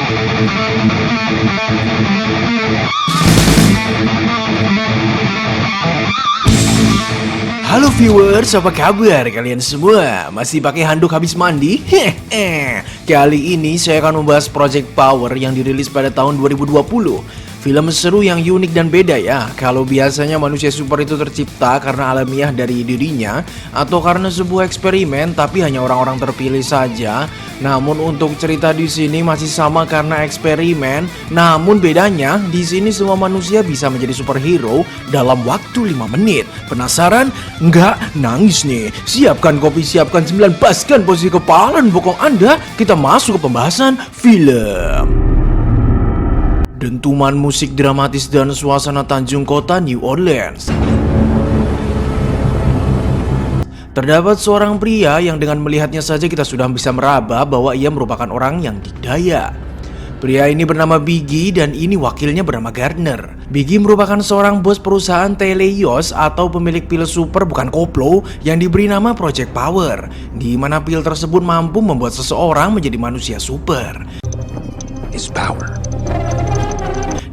Halo viewers, apa kabar kalian semua? Masih pakai handuk habis mandi? Hehehe. Kali ini saya akan membahas Project Power yang dirilis pada tahun 2020. Film seru yang unik dan beda ya. Kalau biasanya manusia super itu tercipta karena alamiah dari dirinya atau karena sebuah eksperimen, tapi hanya orang-orang terpilih saja. Namun untuk cerita di sini masih sama karena eksperimen. Namun bedanya di sini semua manusia bisa menjadi superhero dalam waktu 5 menit. Penasaran? Enggak? Nangis nih. Siapkan kopi, siapkan 9, paskan posisi kepala dan bokong Anda. Kita masuk ke pembahasan film. Dentuman musik dramatis dan suasana Tanjung Kota, New Orleans. Terdapat seorang pria yang dengan melihatnya saja kita sudah bisa meraba bahwa ia merupakan orang yang dikdaya. Pria ini bernama Biggie dan ini wakilnya bernama Gardner. Biggie merupakan seorang bos perusahaan Teleios atau pemilik pil super bukan koplo yang diberi nama Project Power, di mana pil tersebut mampu membuat seseorang menjadi manusia super. Is power.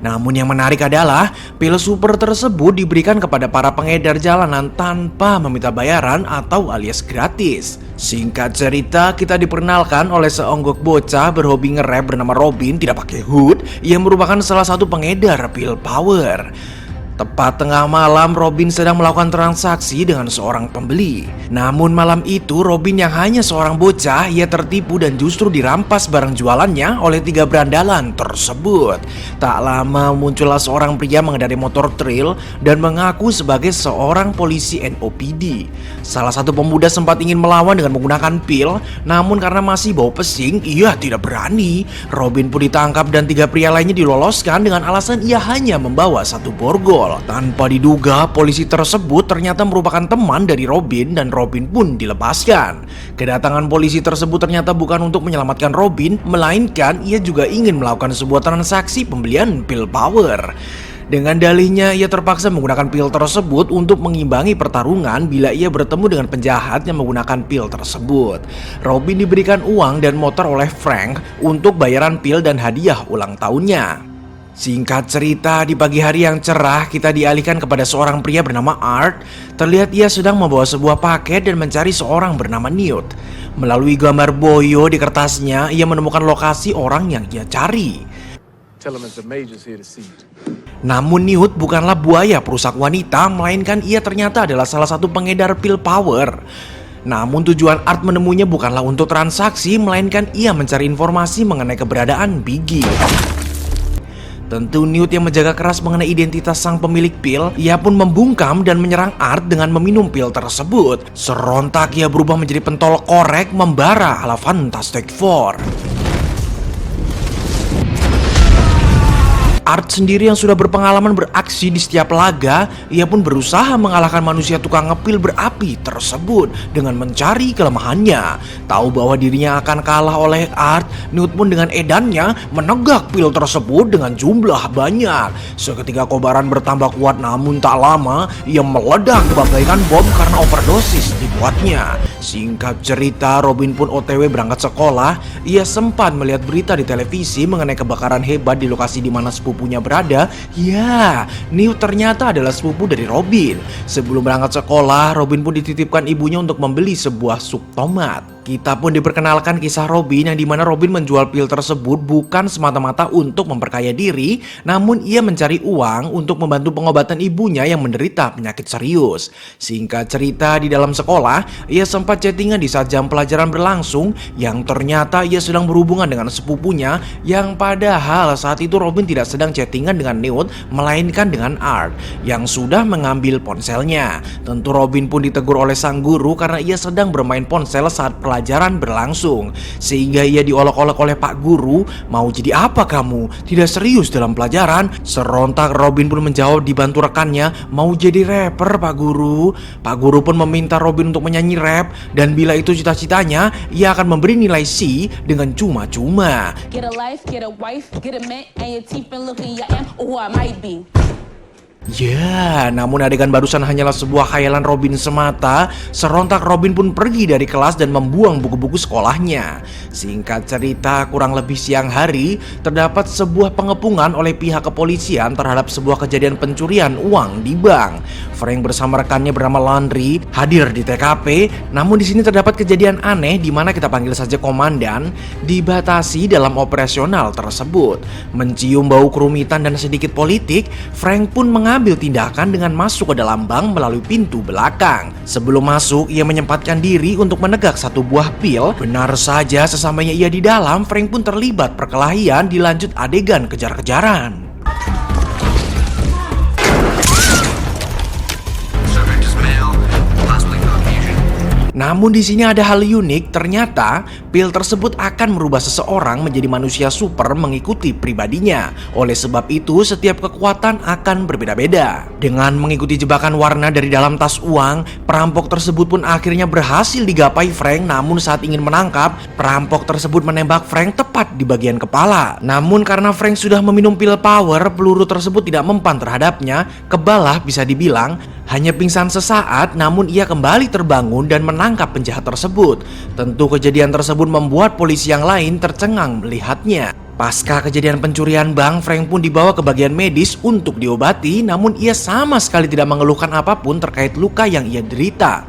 Namun yang menarik adalah pil super tersebut diberikan kepada para pengedar jalanan tanpa meminta bayaran atau alias gratis. Singkat cerita, kita diperkenalkan oleh seonggok bocah berhobi nge-rap bernama Robin tidak pakai hood yang merupakan salah satu pengedar pil power. Tepat tengah malam, Robin sedang melakukan transaksi dengan seorang pembeli. Namun malam itu, Robin yang hanya seorang bocah, ia tertipu dan justru dirampas barang jualannya oleh 3 berandalan tersebut. Tak lama muncullah seorang pria mengendarai motor trail dan mengaku sebagai seorang polisi NOPD. Salah satu pemuda sempat ingin melawan dengan menggunakan pil, namun karena masih bau pesing, ia tidak berani. Robin pun ditangkap dan 3 pria lainnya diloloskan dengan alasan ia hanya membawa 1 borgol. Tanpa diduga, polisi tersebut ternyata merupakan teman dari Robin dan Robin pun dilepaskan. Kedatangan polisi tersebut ternyata bukan untuk menyelamatkan Robin, melainkan ia juga ingin melakukan sebuah transaksi pembelian pil power. Dengan dalihnya, ia terpaksa menggunakan pil tersebut untuk mengimbangi pertarungan bila ia bertemu dengan penjahat yang menggunakan pil tersebut. Robin diberikan uang dan motor oleh Frank untuk bayaran pil dan hadiah ulang tahunnya. Singkat cerita, di pagi hari yang cerah kita dialihkan kepada seorang pria bernama Art. Terlihat ia sedang membawa sebuah paket dan mencari seorang bernama Newt. Melalui gambar boyo di kertasnya, ia menemukan lokasi orang yang ia cari. Namun Newt bukanlah buaya perusak wanita, melainkan ia ternyata adalah salah satu pengedar pil power. Namun tujuan Art menemuinya bukanlah untuk transaksi, melainkan ia mencari informasi mengenai keberadaan Biggie. Tentu Newt yang menjaga keras mengenai identitas sang pemilik pil, ia pun membungkam dan menyerang Art dengan meminum pil tersebut. Serontak ia berubah menjadi pentol korek membara ala Fantastic Four. Art sendiri yang sudah berpengalaman beraksi di setiap laga, ia pun berusaha mengalahkan manusia tukang ngepil berapi tersebut dengan mencari kelemahannya. Tahu bahwa dirinya akan kalah oleh Art, Newt pun dengan edannya menegak pil tersebut dengan jumlah banyak. Seketika kobaran bertambah kuat, namun tak lama ia meledak bagaikan bom karena overdosis dibuatnya. Singkat cerita, Robin pun OTW berangkat sekolah. Ia sempat melihat berita di televisi mengenai kebakaran hebat di lokasi di mana sepupunya berada. Ya, Newt ternyata adalah sepupu dari Robin. Sebelum berangkat sekolah, Robin pun dititipkan ibunya untuk membeli sebuah sup tomat. Kita pun diperkenalkan kisah Robin yang dimana Robin menjual pil tersebut bukan semata-mata untuk memperkaya diri, namun ia mencari uang untuk membantu pengobatan ibunya yang menderita penyakit serius. Singkat cerita, di dalam sekolah, ia sempat chattingan di saat jam pelajaran berlangsung yang ternyata ia sedang berhubungan dengan sepupunya yang padahal saat itu Robin tidak sedang chattingan dengan Newt, melainkan dengan Art yang sudah mengambil ponselnya. Tentu Robin pun ditegur oleh sang guru karena ia sedang bermain ponsel saat pelajaran berlangsung, sehingga ia diolok-olok oleh Pak Guru. Mau jadi apa kamu? Tidak serius dalam pelajaran? Serontak Robin pun menjawab dibantu rekannya, mau jadi rapper Pak Guru. Pak Guru pun meminta Robin untuk menyanyi rap dan bila itu cita-citanya, ia akan memberi nilai C dengan cuma-cuma. Get a life, get a wife, get a man, and your teeth been looking your am. Oh, I might be. Ya, namun adegan barusan hanyalah sebuah khayalan Robin semata. Serontak Robin pun pergi dari kelas dan membuang buku-buku sekolahnya. Singkat cerita, kurang lebih siang hari, terdapat sebuah pengepungan oleh pihak kepolisian terhadap sebuah kejadian pencurian uang di bank. Frank bersama rekannya bernama Landry hadir di TKP. Namun di sini terdapat kejadian aneh di mana kita panggil saja komandan, dibatasi dalam operasional tersebut. Mencium bau kerumitan dan sedikit politik, Frank pun mengambil tindakan dengan masuk ke dalam bank melalui pintu belakang. Sebelum masuk, ia menyempatkan diri untuk menegak satu buah pil. Benar saja, sesampainya ia di dalam, Frank pun terlibat perkelahian dilanjut adegan kejar-kejaran. Namun di sini ada hal unik, ternyata pil tersebut akan merubah seseorang menjadi manusia super mengikuti pribadinya. Oleh sebab itu, setiap kekuatan akan berbeda-beda. Dengan mengikuti jebakan warna dari dalam tas uang, perampok tersebut pun akhirnya berhasil digapai Frank. Namun saat ingin menangkap, perampok tersebut menembak Frank tepat di bagian kepala. Namun karena Frank sudah meminum pil power, peluru tersebut tidak mempan terhadapnya. Kebalah bisa dibilang, hanya pingsan sesaat, namun ia kembali terbangun dan menangkap penjahat tersebut. Tentu kejadian tersebut membuat polisi yang lain tercengang melihatnya. Pasca kejadian pencurian bank, Frank pun dibawa ke bagian medis untuk diobati, namun ia sama sekali tidak mengeluhkan apapun terkait luka yang ia derita.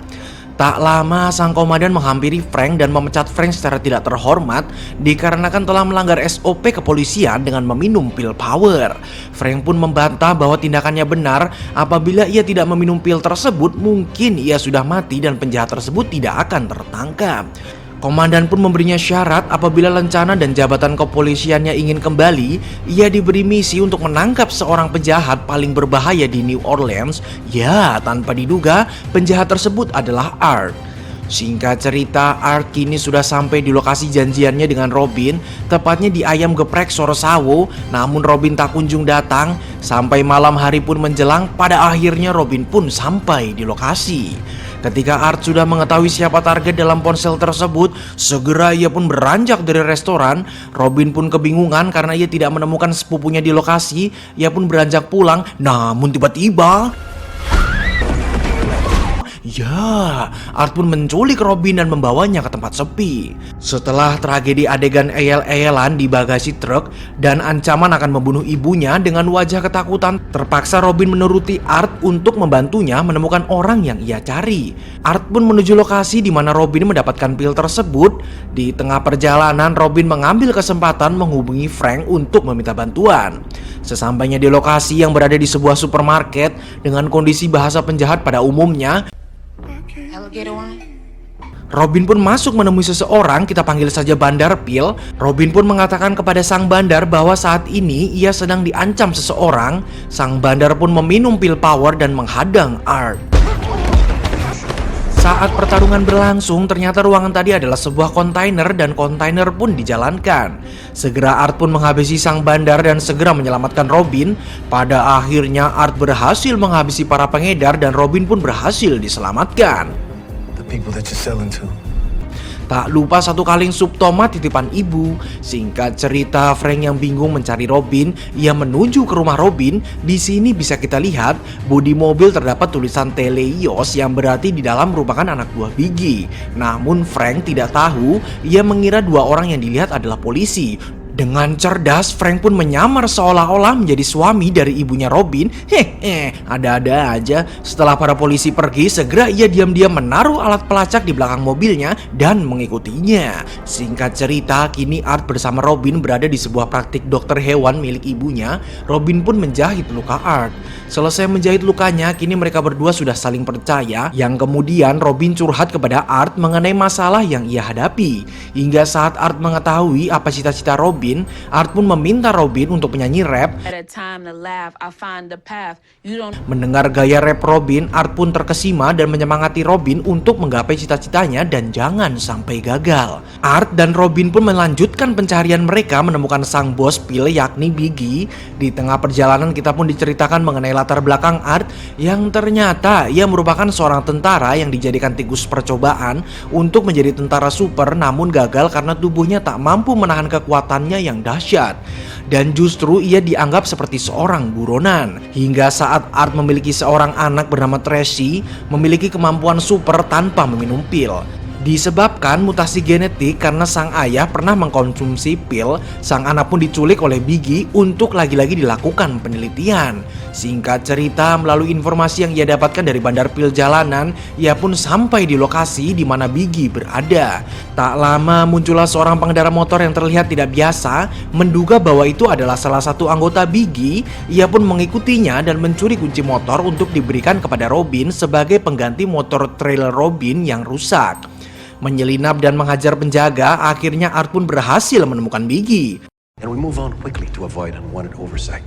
Tak lama sang komandan menghampiri Frank dan memecat Frank secara tidak terhormat dikarenakan telah melanggar SOP kepolisian dengan meminum pil power. Frank pun membantah bahwa tindakannya benar. Apabila ia tidak meminum pil tersebut, mungkin ia sudah mati dan penjahat tersebut tidak akan tertangkap. Komandan pun memberinya syarat apabila lencana dan jabatan kepolisiannya ingin kembali, ia diberi misi untuk menangkap seorang penjahat paling berbahaya di New Orleans. Ya, tanpa diduga, penjahat tersebut adalah Art. Singkat cerita, Art kini sudah sampai di lokasi janjiannya dengan Robin, tepatnya di Ayam Geprek Sorossawo. Namun Robin tak kunjung datang. Sampai malam hari pun menjelang, pada akhirnya Robin pun sampai di lokasi. Ketika Art sudah mengetahui siapa target dalam ponsel tersebut, segera ia pun beranjak dari restoran. Robin pun kebingungan karena ia tidak menemukan sepupunya di lokasi. Ia pun beranjak pulang, namun tiba-tiba ya, Art pun menculik Robin dan membawanya ke tempat sepi. Setelah tragedi adegan eyel-eyelan di bagasi truk dan ancaman akan membunuh ibunya, dengan wajah ketakutan, terpaksa Robin menuruti Art untuk membantunya menemukan orang yang ia cari. Art pun menuju lokasi di mana Robin mendapatkan pil tersebut. Di tengah perjalanan, Robin mengambil kesempatan menghubungi Frank untuk meminta bantuan. Sesampainya di lokasi yang berada di sebuah supermarket, dengan kondisi bahasa penjahat pada umumnya, Robin pun masuk menemui seseorang, kita panggil saja Bandar Pil. Robin pun mengatakan kepada sang bandar bahwa saat ini ia sedang diancam seseorang. Sang bandar pun meminum pil power dan menghadang Art. Saat pertarungan berlangsung, ternyata ruangan tadi adalah sebuah kontainer dan kontainer pun dijalankan. Segera Art pun menghabisi sang bandar dan segera menyelamatkan Robin. Pada akhirnya Art berhasil menghabisi para pengedar dan Robin pun berhasil diselamatkan. Tak lupa satu kaleng sup tomat titipan ibu. Singkat cerita, Frank yang bingung mencari Robin, ia menuju ke rumah Robin. Di sini bisa kita lihat bodi mobil terdapat tulisan Teleios yang berarti di dalam merupakan anak buah Biggie. Namun Frank tidak tahu, ia mengira dua orang yang dilihat adalah polisi. Dengan cerdas, Frank pun menyamar seolah-olah menjadi suami dari ibunya Robin. Ada-ada aja. Setelah para polisi pergi, segera ia diam-diam menaruh alat pelacak di belakang mobilnya dan mengikutinya. Singkat cerita, kini Art bersama Robin berada di sebuah praktik dokter hewan milik ibunya. Robin pun menjahit luka Art. Selesai menjahit lukanya, kini mereka berdua sudah saling percaya. Yang kemudian Robin curhat kepada Art mengenai masalah yang ia hadapi. Hingga saat Art mengetahui apa cita-cita Robin, Art pun meminta Robin untuk menyanyi rap. Mendengar gaya rap Robin, Art pun terkesima dan menyemangati Robin untuk menggapai cita-citanya dan jangan sampai gagal. Art dan Robin pun melanjutkan pencarian mereka menemukan sang bos pil yakni Biggie. Di tengah perjalanan kita pun diceritakan mengenai latar belakang Art yang ternyata ia merupakan seorang tentara yang dijadikan tikus percobaan untuk menjadi tentara super, namun gagal karena tubuhnya tak mampu menahan kekuatannya kekuatannya yang dahsyat. Dan justru ia dianggap seperti seorang buronan. Hingga saat Art memiliki seorang anak bernama Tracy, memiliki kemampuan super tanpa meminum pil. Disebabkan mutasi genetik karena sang ayah pernah mengkonsumsi pil, sang anak pun diculik oleh Biggie untuk lagi-lagi dilakukan penelitian. Singkat cerita, melalui informasi yang ia dapatkan dari bandar pil jalanan, ia pun sampai di lokasi di mana Biggie berada. Tak lama muncullah seorang pengendara motor yang terlihat tidak biasa, menduga bahwa itu adalah salah satu anggota Biggie. Ia pun mengikutinya dan mencuri kunci motor untuk diberikan kepada Robin sebagai pengganti motor trailer Robin yang rusak. Menyelinap dan menghajar penjaga, akhirnya Art pun berhasil menemukan Biggie. And we move on quickly to avoid unwanted oversight.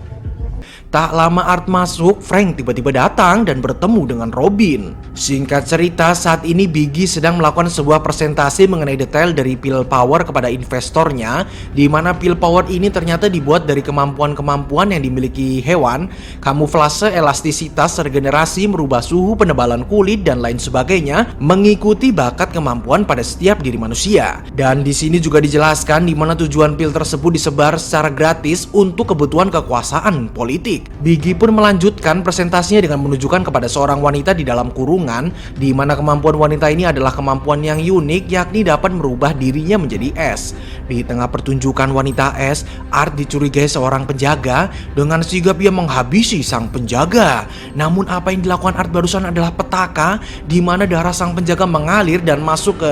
Tak lama Art masuk, Frank tiba-tiba datang dan bertemu dengan Robin. Singkat cerita, saat ini Biggie sedang melakukan sebuah presentasi mengenai detail dari pil power kepada investornya, di mana pil power ini ternyata dibuat dari kemampuan-kemampuan yang dimiliki hewan, kamuflase, elastisitas, regenerasi, merubah suhu, penebalan kulit, dan lain sebagainya, mengikuti bakat kemampuan pada setiap diri manusia. Dan di sini juga dijelaskan di mana tujuan pil tersebut disebar secara gratis untuk kebutuhan kekuasaan politik. Biggie pun melanjutkan presentasinya dengan menunjukkan kepada seorang wanita di dalam kurungan, di mana kemampuan wanita ini adalah kemampuan yang unik, yakni dapat merubah dirinya menjadi es. Di tengah pertunjukan wanita es, Art dicurigai seorang penjaga. Dengan sigap ia menghabisi sang penjaga. Namun apa yang dilakukan Art barusan adalah petaka, di mana darah sang penjaga mengalir dan masuk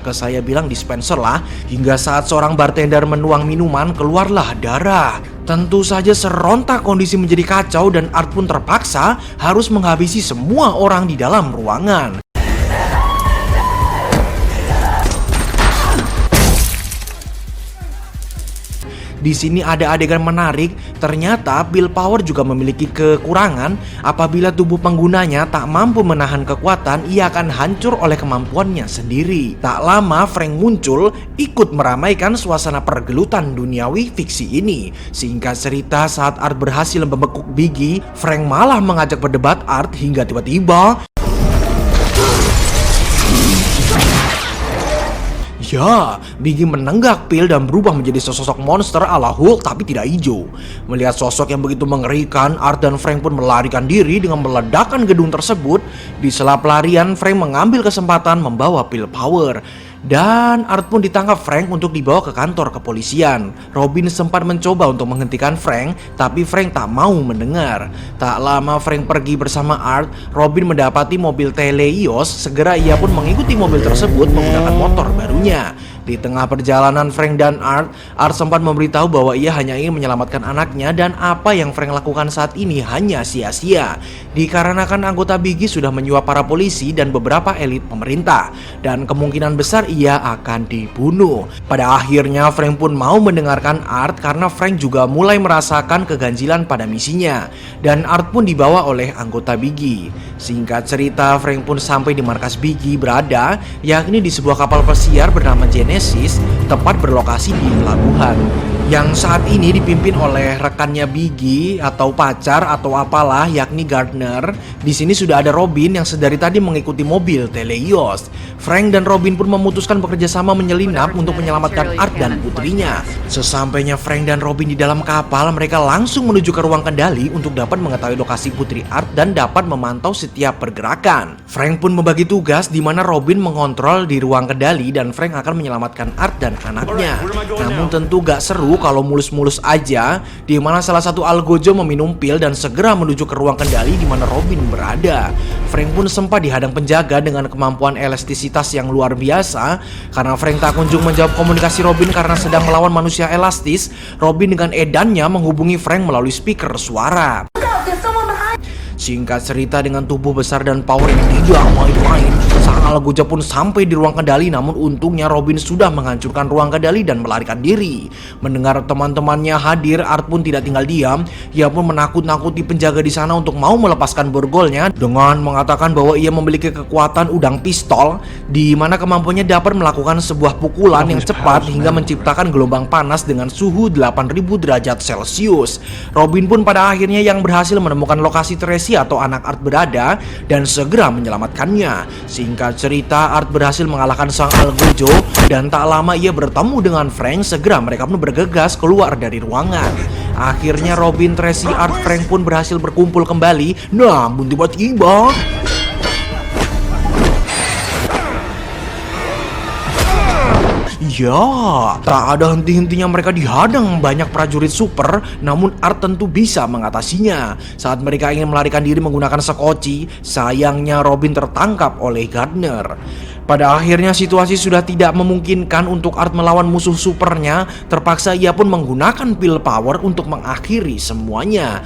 ke saya bilang dispenser lah, hingga saat seorang bartender menuang minuman, keluarlah darah. Tentu saja serontak kondisi menjadi kacau dan Art pun terpaksa harus menghabisi semua orang di dalam ruangan. Di sini ada adegan menarik, ternyata pil power juga memiliki kekurangan. Apabila tubuh penggunanya tak mampu menahan kekuatan, ia akan hancur oleh kemampuannya sendiri. Tak lama Frank muncul, ikut meramaikan suasana pergelutan duniawi fiksi ini. Singkat cerita, saat Art berhasil membekuk Biggie, Frank malah mengajak berdebat Art hingga tiba-tiba Biggie menenggak pil dan berubah menjadi sesosok monster ala Hulk tapi tidak hijau. Melihat sosok yang begitu mengerikan, Art dan Frank pun melarikan diri dengan meledakkan gedung tersebut. Di sela pelarian, Frank mengambil kesempatan membawa pil power. Dan Art pun ditangkap Frank untuk dibawa ke kantor kepolisian. Robin sempat mencoba untuk menghentikan Frank, tapi Frank tak mau mendengar. Tak lama Frank pergi bersama Art. Robin mendapati mobil Teleios. Segera ia pun mengikuti mobil tersebut menggunakan motor barunya. Di tengah perjalanan Frank dan Art sempat memberitahu bahwa ia hanya ingin menyelamatkan anaknya dan apa yang Frank lakukan saat ini hanya sia-sia. Dikarenakan anggota Biggie sudah menyuap para polisi dan beberapa elit pemerintah, dan kemungkinan besar ia akan dibunuh. Pada akhirnya Frank pun mau mendengarkan Art karena Frank juga mulai merasakan keganjilan pada misinya, dan Art pun dibawa oleh anggota Biggie. Singkat cerita, Frank pun sampai di markas Biggie berada, yakni di sebuah kapal pesiar bernama Genesis, tepat berlokasi di pelabuhan, yang saat ini dipimpin oleh rekannya Biggie atau pacar atau apalah, yakni Gardner. Di sini sudah ada Robin yang sedari tadi mengikuti mobil Teleios. Frank dan Robin pun memutuskan bekerja sama menyelinap untuk menyelamatkan Art dan putrinya. Sesampainya Frank dan Robin di dalam kapal, mereka langsung menuju ke ruang kendali untuk dapat mengetahui lokasi putri Art dan dapat memantau setiap pergerakan. Frank pun membagi tugas di mana Robin mengontrol di ruang kendali dan Frank akan menyelamatkan Art dan anaknya. Namun tentu gak seru kalau mulus-mulus aja, di mana salah satu algojo meminum pil dan segera menuju ke ruang kendali di mana Robin berada. Frank pun sempat dihadang penjaga dengan kemampuan elastisitas yang luar biasa. Karena Frank tak kunjung menjawab komunikasi Robin karena sedang melawan manusia elastis, Robin dengan edannya menghubungi Frank melalui speaker suara. Singkat cerita, dengan tubuh besar dan power yang tidak main-main, sang algojo pun sampai di ruang kendali. Namun untungnya Robin sudah menghancurkan ruang kendali dan melarikan diri. Mendengar teman-temannya hadir, Art pun tidak tinggal diam. Ia pun menakut-nakuti penjaga di sana untuk mau melepaskan borgolnya dengan mengatakan bahwa ia memiliki kekuatan udang pistol, di mana kemampuannya dapat melakukan sebuah pukulan yang cepat hingga menciptakan gelombang panas dengan suhu 8000 derajat Celcius. Robin pun pada akhirnya yang berhasil menemukan lokasi Tracy atau anak Art berada dan segera menyelamatkannya. Singkat Singkat cerita, Art berhasil mengalahkan sang Algojo dan tak lama ia bertemu dengan Frank. Segera mereka pun bergegas keluar dari ruangan. Akhirnya Robin, Tracy, Art, Frank pun berhasil berkumpul kembali. Namun tiba-tiba ya, tak ada henti-hentinya mereka dihadang banyak prajurit super, namun Art tentu bisa mengatasinya. Saat mereka ingin melarikan diri menggunakan sekoci, sayangnya Robin tertangkap oleh Gardner. Pada akhirnya situasi sudah tidak memungkinkan untuk Art melawan musuh supernya, terpaksa ia pun menggunakan pil power untuk mengakhiri semuanya.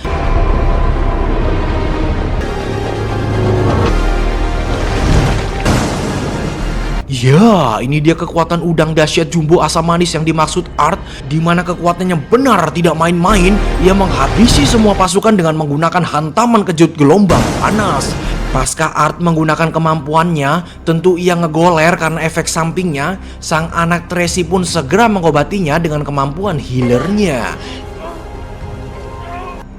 Ya, ini dia kekuatan udang dahsyat jumbo asam manis yang dimaksud Art, di mana kekuatannya benar tidak main-main. Ia menghabisi semua pasukan dengan menggunakan hantaman kejut gelombang panas. Pasca Art menggunakan kemampuannya, tentu ia ngegoler karena efek sampingnya. Sang anak Tracy pun segera mengobatinya dengan kemampuan healernya.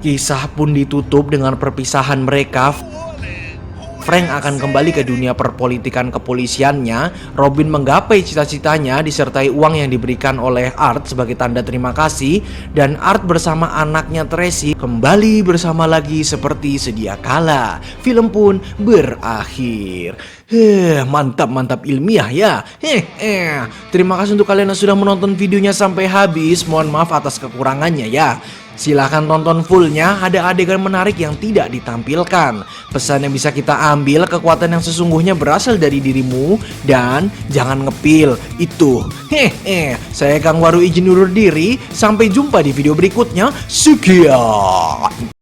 Kisah pun ditutup dengan perpisahan mereka. Frank akan kembali ke dunia perpolitikan kepolisiannya. Robin menggapai cita-citanya disertai uang yang diberikan oleh Art sebagai tanda terima kasih. Dan Art bersama anaknya Tracy kembali bersama lagi seperti sedia kala. Film pun berakhir. Mantap ilmiah ya. Terima kasih untuk kalian yang sudah menonton videonya sampai habis. Mohon maaf atas kekurangannya ya. Silahkan tonton fullnya, ada adegan menarik yang tidak ditampilkan. Pesan yang bisa kita ambil, kekuatan yang sesungguhnya berasal dari dirimu. Dan jangan ngepil, itu. Saya Kang Waru izin undur diri. Sampai jumpa di video berikutnya. Sekian.